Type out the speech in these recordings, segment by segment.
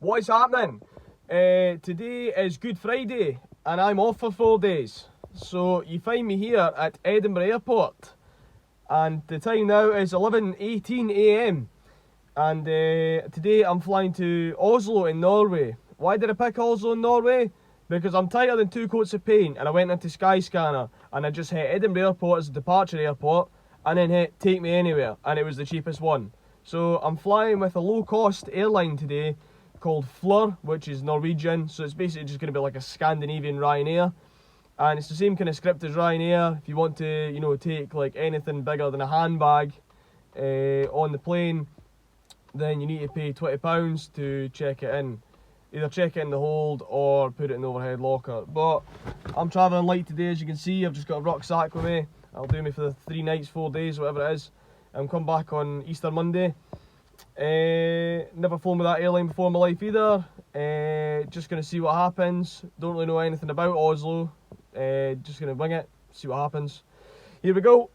What is happening? Today is Good Friday and I'm off for 4 days. So you find me here at Edinburgh Airport and the time now is 11:18 AM and today I'm flying to Oslo in Norway. Why did I pick Oslo in Norway? Because I'm tighter than two coats of paint and I went into Skyscanner and I just hit Edinburgh Airport as a departure airport and then hit Take Me Anywhere and it was the cheapest one. So I'm flying with a low-cost airline today called Fleur, which is Norwegian, so it's basically just going to be like a Scandinavian Ryanair. And it's the same kind of script as Ryanair. If you want to, you know, take like anything bigger than a handbag on the plane, then you need to pay £20 to check it in. Either check it in the hold or put it in the overhead locker. But I'm travelling light today, as you can see. I've just got a rucksack with me. It'll do me for the 3 nights, 4 days, whatever it is. I'm come back on Easter Monday. Never flown with that airline before in my life either. Just going to see what happens. Don't really know anything about Oslo. Just going to wing it, see what happens. Here we go.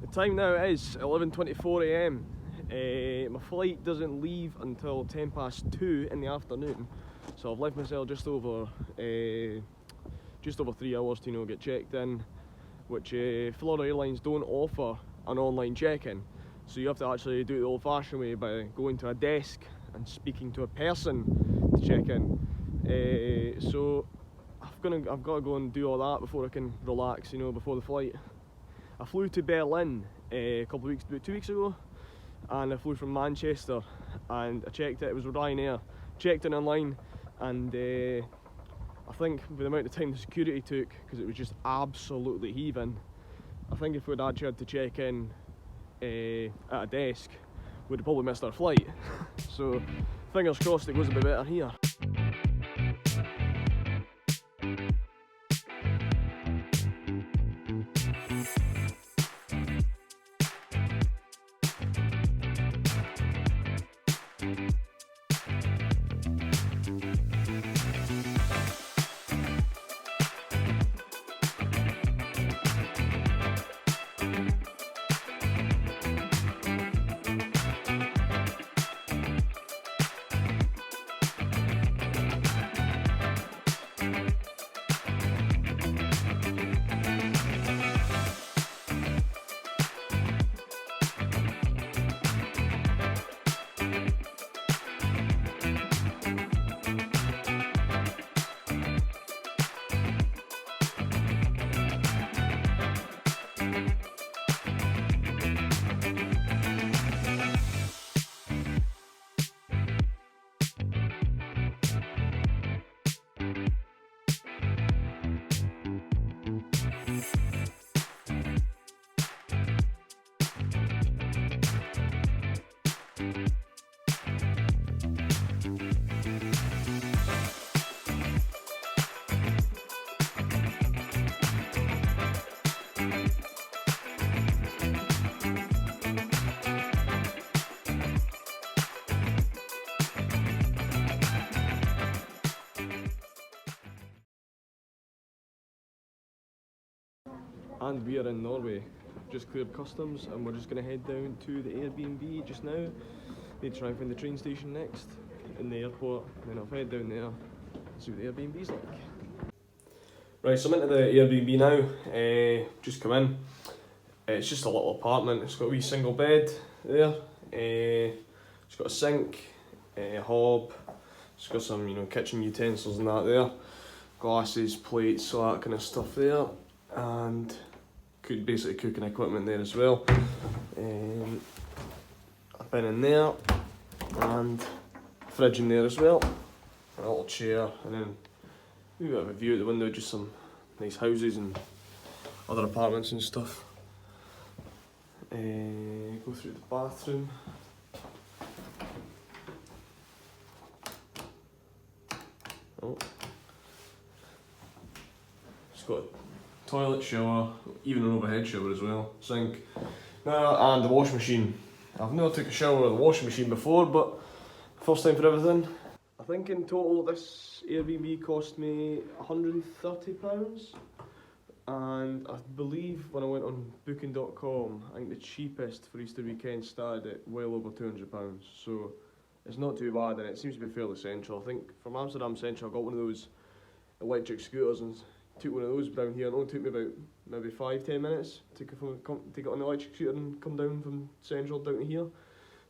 The time now is 11:24 AM. My flight doesn't leave until 2:10 in the afternoon, so I've left myself just over 3 hours to, you know, get checked in, which Florida Airlines don't offer an online check-in, so you have to actually do it the old-fashioned way by going to a desk and speaking to a person to check in. So I've got to go and do all that before I can relax, you know, before the flight. I flew to Berlin about 2 weeks ago, and I flew from Manchester and I checked it was with Ryanair, checked in online, and I think with the amount of time the security took, because it was just absolutely heaving, I think if we'd actually had to check in at a desk, we'd have probably missed our flight. So fingers crossed it goes a bit better here. And we are in Norway. Just cleared customs and we're just going to head down to the Airbnb just now. Need to try and find the train station next in the airport, and then I'll head down there and see what the Airbnb's like. Right, so I'm into the Airbnb now. Just come in. It's just a little apartment. It's got a wee single bed there. It's got a sink, a hob. It's got some, you know, kitchen utensils and that there. Glasses, plates, all that kind of stuff there. And basically cooking equipment there as well. I've been in there, and fridge in there as well. A little chair, and then a bit of a view at the window, just some nice houses and other apartments and stuff. Go through the bathroom. Oh. It's got a toilet, shower, even an overhead shower as well, sink, and the washing machine. I've never took a shower with a washing machine before, but first time for everything. I think in total this Airbnb cost me £130, and I believe when I went on booking.com, I think the cheapest for Easter weekend started at well over £200, so it's not too bad, and it seems to be fairly central. I think from Amsterdam Central I got one of those electric scooters and took one of those down here. It only took me about maybe 5-10 minutes to get on the electric scooter and come down from Central down to here.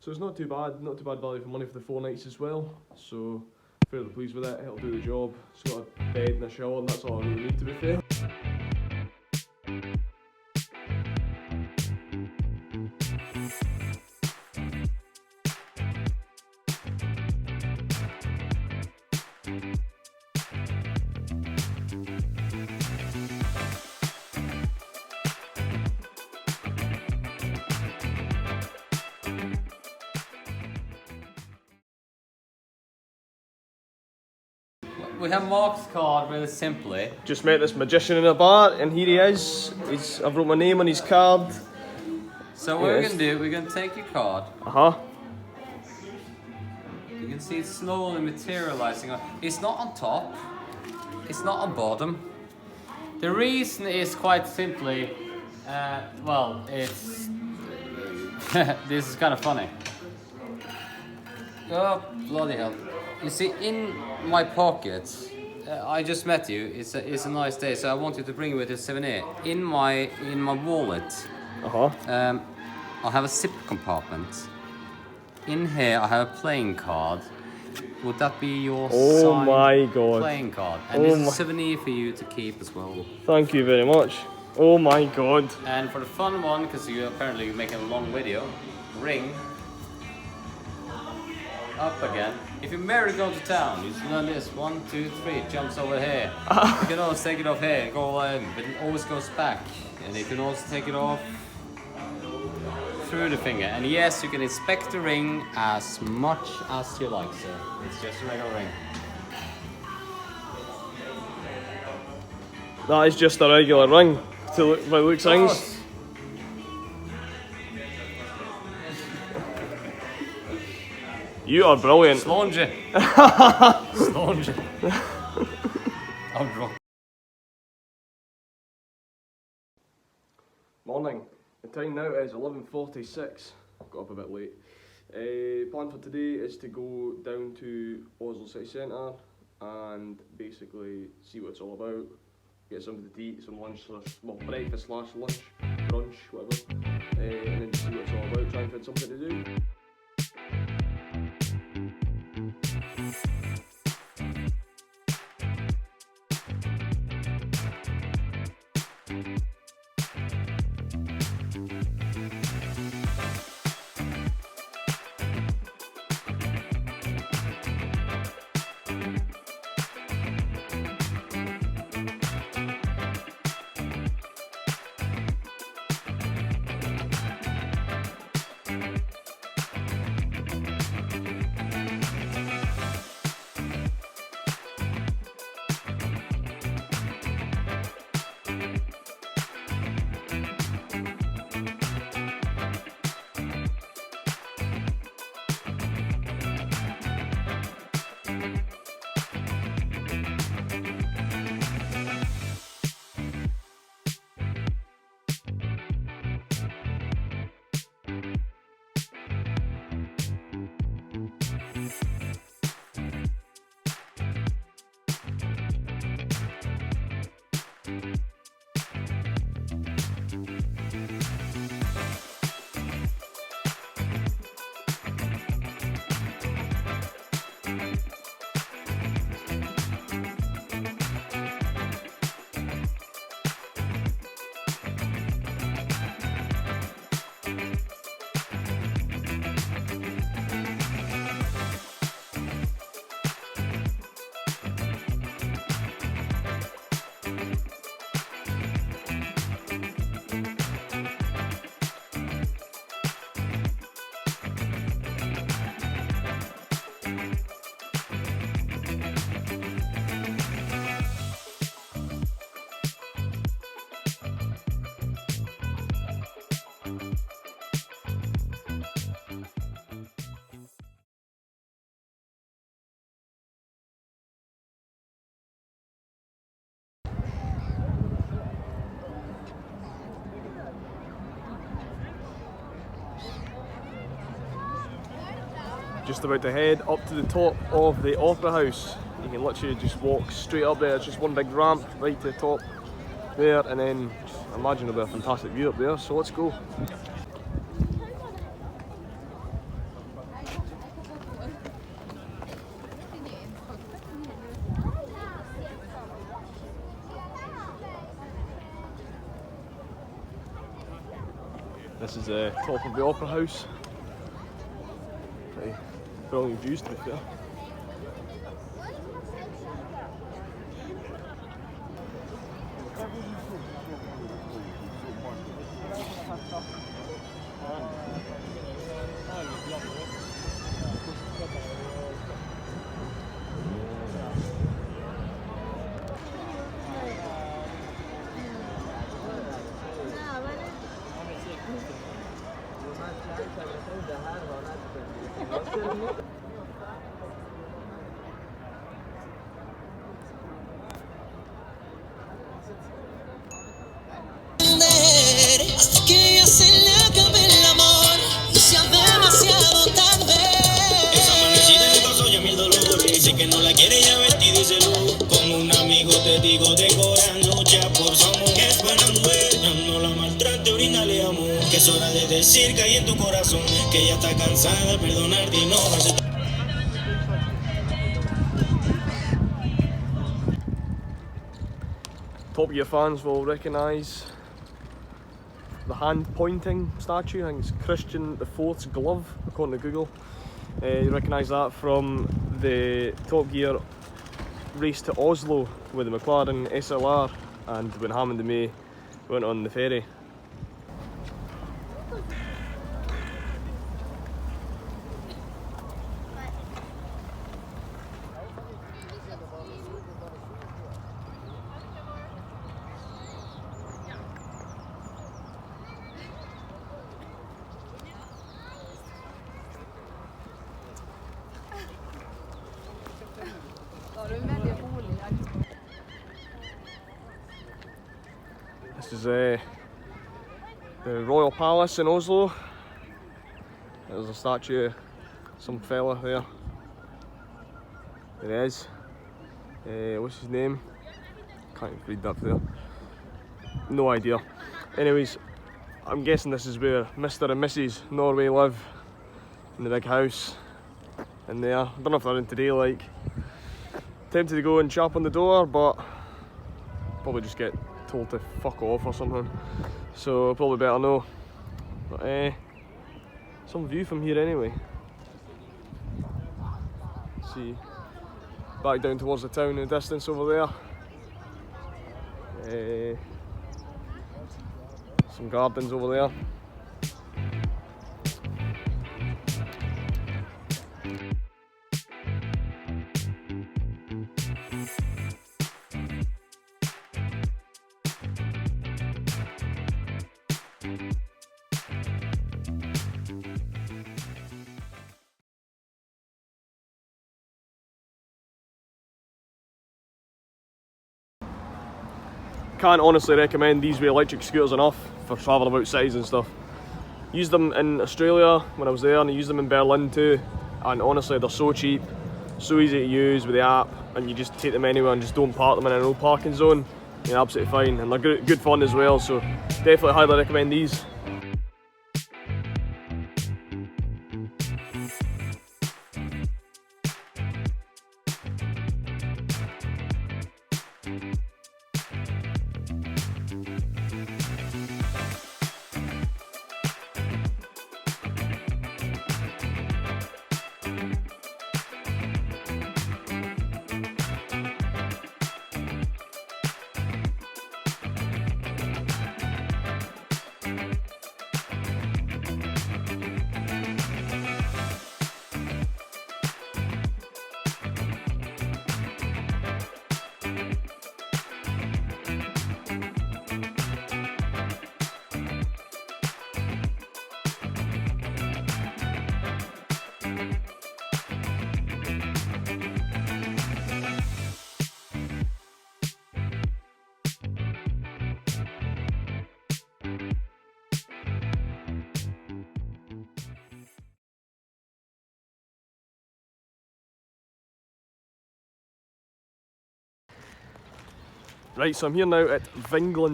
So it's not too bad value for money for the 4 nights as well. So fairly pleased with it. It'll do the job. It's got a bed and a shower, and that's all I really need, to be fair. We have Mark's card really simply. Just met this magician in a bar, and here he is. I've wrote my name on his card. So what we're gonna do, we're gonna take your card. You can see it slowly materializing. It's not on top. It's not on bottom. The reason is quite simply, well, it's this is kind of funny. Oh bloody hell! You see, in my pockets, I just met you. It's a nice day, so I wanted to bring you with a souvenir. In my wallet, I have a zip compartment. In here, I have a playing card. Would that be your signed playing card? And this is a souvenir for you to keep as well. Thank you very much. Oh my god. And for the fun one, because you're apparently making a long video, ring up again. If you're married, go to town. You just learn this. 1, 2, 3. It jumps over here. You can always take it off here and go in, but it always goes back. And you can also take it off through the finger. And yes, you can inspect the ring as much as you like, sir. It's just a regular ring. That is just a regular ring, by the looks of things. You are brilliant. Slånge. Slånge. I'm drunk. Morning. The time now is 11:46. Got up a bit late. Plan for today is to go down to Oslo city centre and basically see what it's all about. Get something to eat, some lunch, well, breakfast / lunch, brunch, whatever. And then see what it's all about. Try and find something to do. just about to head up to the top of the Opera House. You can literally just walk straight up there. It's just one big ramp right to the top there, and then I imagine there'll be a fantastic view up there, so let's go. This is the top of the Opera House. Pretty brilliant views, to be fair. Hasta que ya se le acabe el amor y sea demasiado tarde. Esa amanecida le causó ya 1000 dolores. Dice que no la quiere, ya vete y díselo. Como un amigo te digo de corazón, lucha por su amor. Que es buena mujer, ya no la maltrate, bríndale amor. Que es hora de decir que hay en tu corazón que ella está cansada de perdonarte y no darse. Top Gear fans will recognise the hand pointing statue. I think it's Christian IV's glove, according to Google. You recognise that from the Top Gear race to Oslo with the McLaren SLR, and when Hammond and May went on the ferry. This is the Royal Palace in Oslo. There's a statue of some fella there. There he is. What's his name? Can't even read that there. No idea. Anyways, I'm guessing this is where Mr. and Mrs. Norway live, in the big house in there. I don't know if they're in today, like. Tempted to go and chap on the door, but probably just get told to fuck off or something. So probably better no. But some view from here anyway. See, back down towards the town in the distance over there. Some gardens over there. Can't honestly recommend these wee electric scooters enough for travelling about cities and stuff. Used them in Australia when I was there, and I used them in Berlin too, and honestly they're so cheap, so easy to use with the app, and you just take them anywhere and just don't park them in a no parking zone. You're absolutely fine, and they're good fun as well, so definitely highly recommend these. Right, so I'm here now at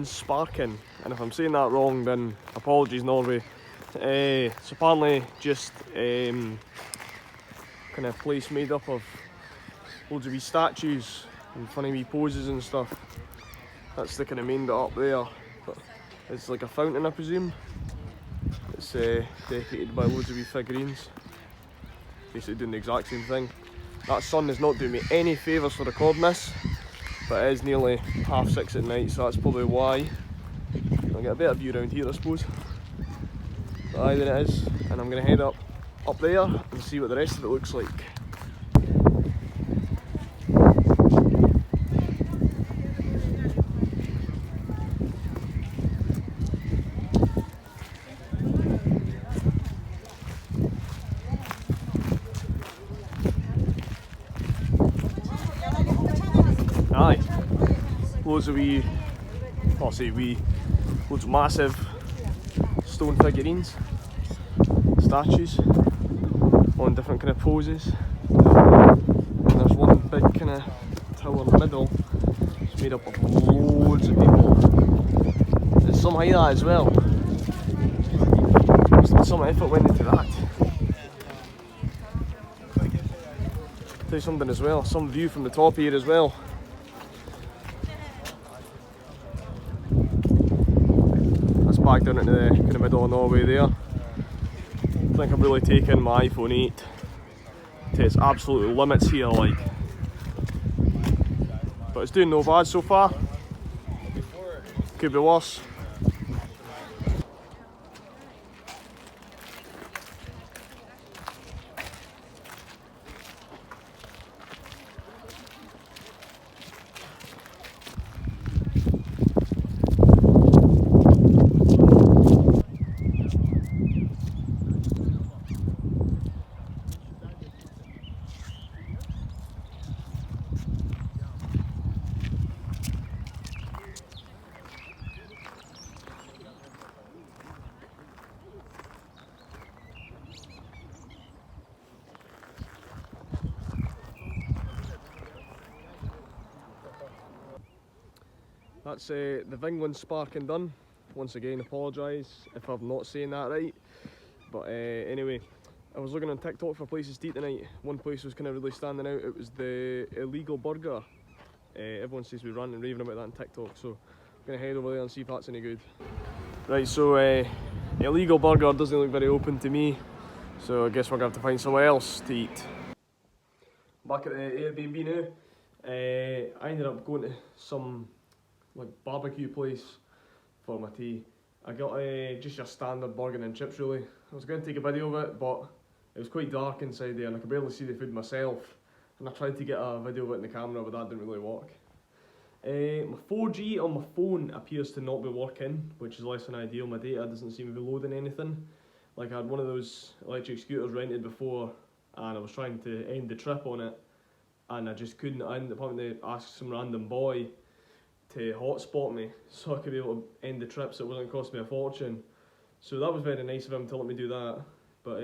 Sparken, and if I'm saying that wrong, then apologies, Norway. It's apparently just kind of place made up of loads of wee statues and funny wee poses and stuff. That's the kind of main bit up there. But it's like a fountain, I presume. It's decorated by loads of wee figurines, basically doing the exact same thing. That sun is not doing me any favours for recording this, but it is nearly 6:30 at night, so that's probably why. I'll get a better view around here, I suppose. But aye, there it is, and I'm going to head up there and see what the rest of it looks like. Aye, loads of wee, I'll say wee, loads of massive stone figurines, statues, on different kind of poses. And there's one big kind of tower in the middle, it's made up of loads of people. There's some like that as well. Some effort went into that. I'll tell you something as well, some view from the top here as well. Back down into the kind of middle of Norway there. I think I'm really taking my iPhone 8 to its absolute limits here, like. But it's doing no bad so far. Could be worse. That's the Sparken done. Once again, apologise if I'm not saying that right. But anyway, I was looking on TikTok for places to eat tonight. One place was kind of really standing out. It was the illegal burger. Everyone seems to be ranting and raving about that on TikTok, so I'm going to head over there and see if that's any good. Right, so illegal burger doesn't look very open to me, so I guess we're going to have to find somewhere else to eat. Back at the Airbnb now. I ended up going to some like barbecue place for my tea. I got just your standard burger and chips really. I was going to take a video of it, but it was quite dark inside there and I could barely see the food myself. And I tried to get a video of it in the camera, but that didn't really work. My 4G on my phone appears to not be working, which is less than ideal. My data doesn't seem to be loading anything. Like I had one of those electric scooters rented before and I was trying to end the trip on it and I just couldn't. I ended up having to ask some random boy to hotspot me so I could be able to end the trip so it wasn't cost me a fortune. So that was very nice of him to let me do that. But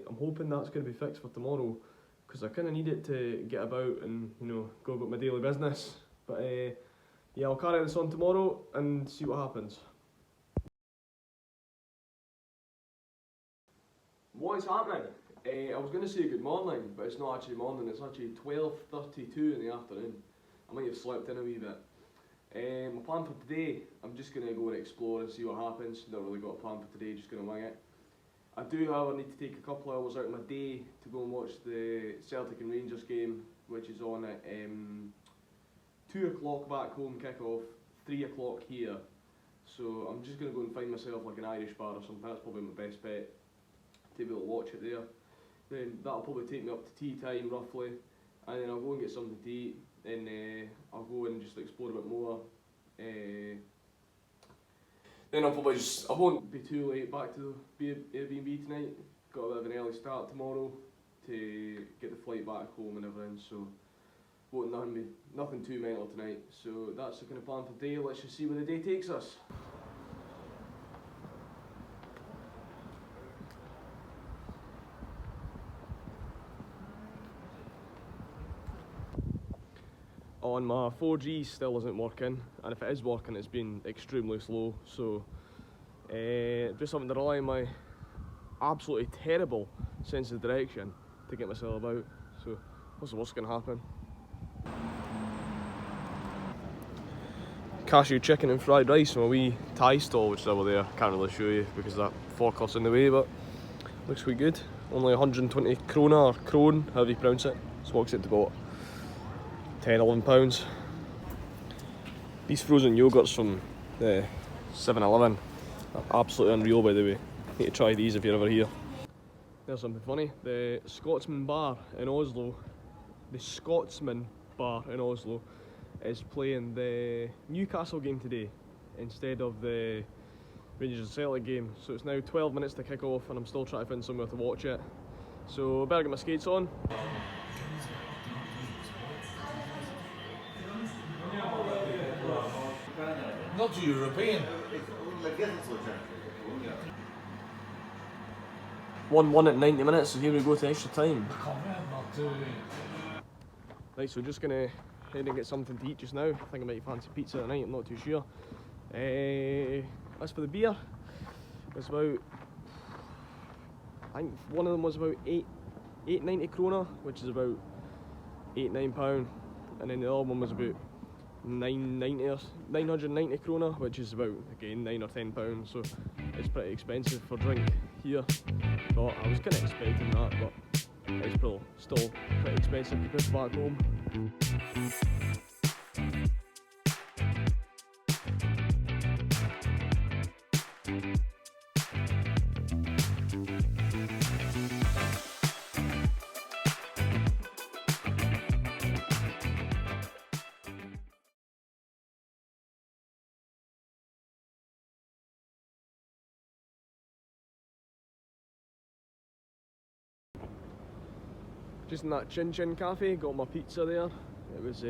I'm hoping that's going to be fixed for tomorrow because I kind of need it to get about and, you know, go about my daily business. But yeah, I'll carry this on tomorrow and see what happens. What is happening? I was going to say good morning, but it's not actually morning, it's actually 12:32 in the afternoon. I might have slept in a wee bit. My plan for today, I'm just going to go and explore and see what happens. Not really got a plan for today, just going to wing it. I do, however, need to take a couple of hours out of my day to go and watch the Celtic and Rangers game, which is on at 2 o'clock back home kick-off, 3 o'clock here. So I'm just going to go and find myself like an Irish bar or something. That's probably my best bet, to be able to watch it there. Then that'll probably take me up to tea time roughly, and then I'll go and get something to eat. Then I'll go and just explore a bit more. Then I'll probably just, I won't be too late back to the Airbnb tonight. Got a bit of an early start tomorrow to get the flight back home and everything, so won't nothing too mental tonight. So that's the kind of plan for the day. Let's just see where the day takes us. on my 4G still isn't working, and if it is working it's been extremely slow, so just having to rely on my absolutely terrible sense of direction to get myself about. So what's the worst going to happen? Cashew chicken and fried rice from a wee Thai stall which is over there. Can't really show you because that forklifts in the way, but looks quite good. Only 120 krona or krone, however you pronounce it. So works out to about £10–11. These frozen yogurts from the 7-Eleven are absolutely unreal, by the way. Need to try these if you're ever here. There's something funny. The Scotsman Bar in Oslo, is playing the Newcastle game today instead of the Rangers and Celtic game. So it's now 12 minutes to kick off and I'm still trying to find somewhere to watch it. So I better get my skates on. Not European. 1-1 at 90 minutes, so here we go to extra time. Right, so just gonna head and get something to eat just now. I think I might fancy pizza tonight, I'm not too sure. As for the beer, it's about, I think one of them was about 890 krona, which is about £8–9, and then the other one was about 990 krona, which is about, again, £9 or £10, so it's pretty expensive for drink here. But I was kind of expecting that, but it's still pretty expensive compared to back home. Just in that Chin Chin cafe, got my pizza there. It was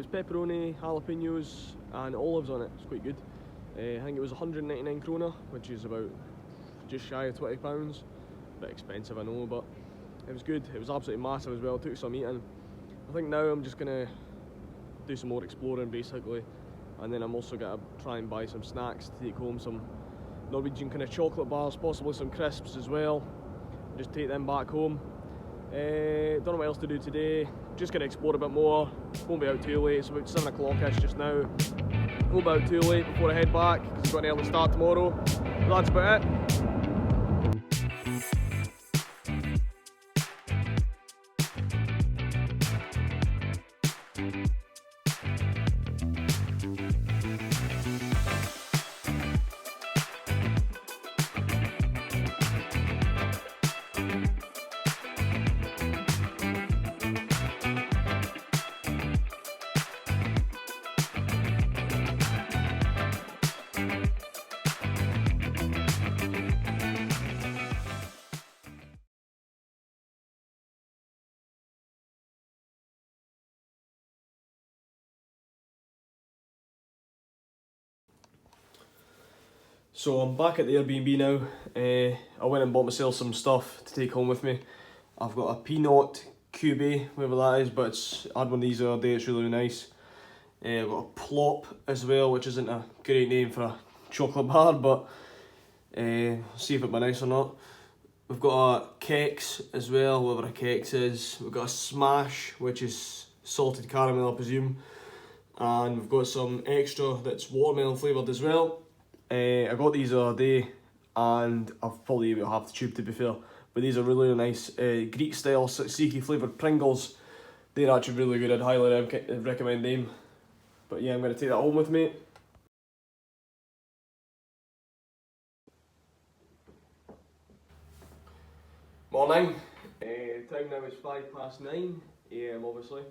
pepperoni, jalapenos and olives on it. It's quite good. I think it was 199 krona, which is about just shy of £20. A bit expensive, I know, but it was good. It was absolutely massive as well. Took some eating. I think now I'm just gonna do some more exploring basically, and then I'm also gonna try and buy some snacks to take home, some Norwegian kind of chocolate bars, possibly some crisps as well. Just take them back home. Don't know what else to do today. Just gonna explore a bit more. Won't be out too late. It's about 7 o'clock-ish just now. Won't be out too late before I head back because I've got an early start tomorrow. But that's about it. So I'm back at the Airbnb now. I went and bought myself some stuff to take home with me. I've got a peanut cube, whatever that is, but I had one of these the other day, it's really nice. I've got a plop as well, which isn't a great name for a chocolate bar, but see if it'll be nice or not. We've got a Kex as well, whatever a Kex is. We've got a Smash, which is salted caramel, I presume. And we've got some extra that's watermelon flavoured as well. I got these the other day and I've probably about half the tube to be fair, but these are really nice Greek style tzatziki flavoured Pringles. They're actually really good, I'd highly recommend them. But yeah, I'm going to take that home with me. Morning, time now is 9:05 AM obviously.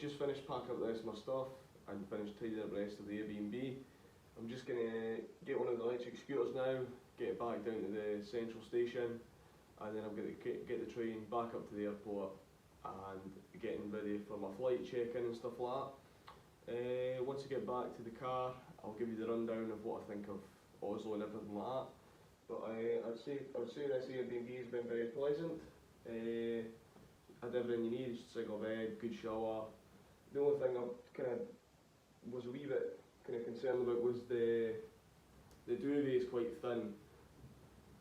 Just finished packing up the rest of my stuff and finished tidying up the rest of the Airbnb. I'm just going to get one of the electric scooters now, get it back down to the central station, and then I'm going to get the train back up to the airport and getting ready for my flight check-in and stuff like that. Once I get back to the car, I'll give you the rundown of what I think of Oslo and everything like that. But I would say this Airbnb has been very pleasant. had everything you need, single bed, good shower. The only thing I kind of was a wee bit kind of concerned about was the duvet is quite thin,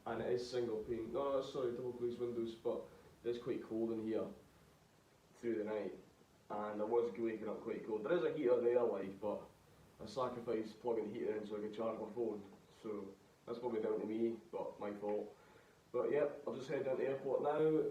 and it is single pane. No, sorry, double glazed windows, but it's quite cold in here through the night, and I was waking up quite cold. There is a heater there, like, but I sacrificed plugging the heater in so I could charge my phone. So that's probably down to me, but my fault. But yeah, I'll just head down to the airport now.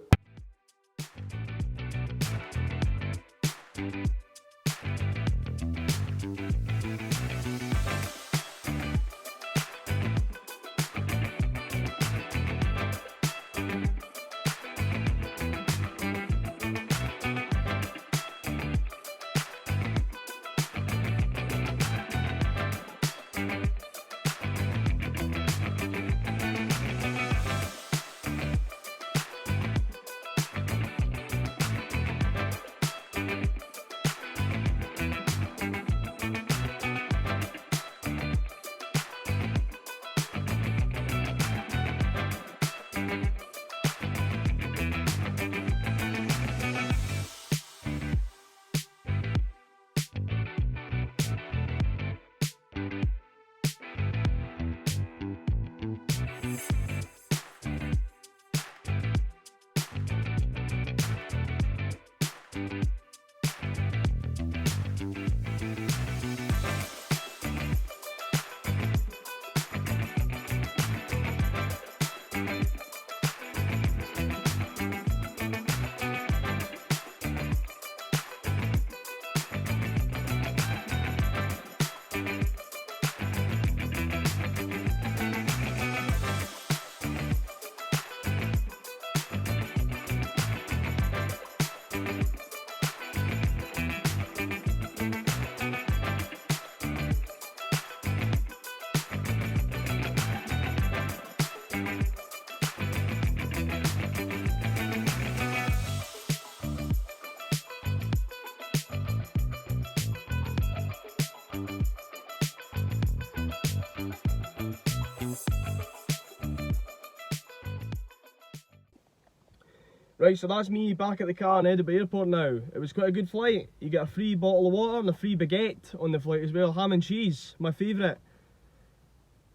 Right, so that's me back at the car in Edinburgh Airport now. It was quite a good flight. You get a free bottle of water and a free baguette on the flight as well. Ham and cheese, my favourite.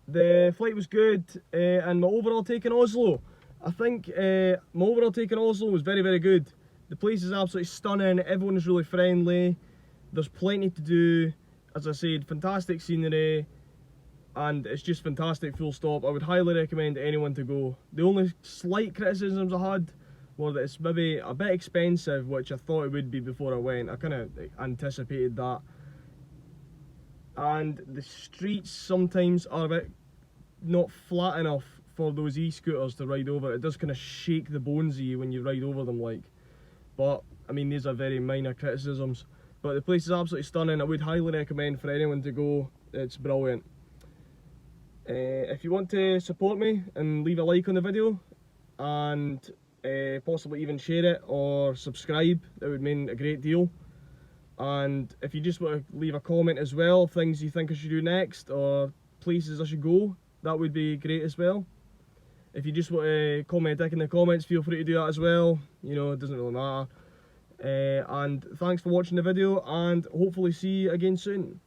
The flight was good, and my overall take in Oslo. I think my overall take in Oslo was very, very good. The place is absolutely stunning, everyone is really friendly. There's plenty to do. As I said, fantastic scenery. And it's just fantastic, full stop. I would highly recommend anyone to go. The only slight criticisms I had were that it's maybe a bit expensive, which I thought it would be before I went. I kind of anticipated that. And the streets sometimes are a bit not flat enough for those e-scooters to ride over. It does kind of shake the bones of you when you ride over them, like. But, I mean, these are very minor criticisms. But the place is absolutely stunning. I would highly recommend for anyone to go. It's brilliant. If you want to support me and leave a like on the video and possibly even share it or subscribe, that would mean a great deal. And if you just want to leave a comment as well, things you think I should do next or places I should go, that would be great as well. If you just want to comment dick in the comments, feel free to do that as well. You know, it doesn't really matter. And thanks for watching the video, and hopefully see you again soon.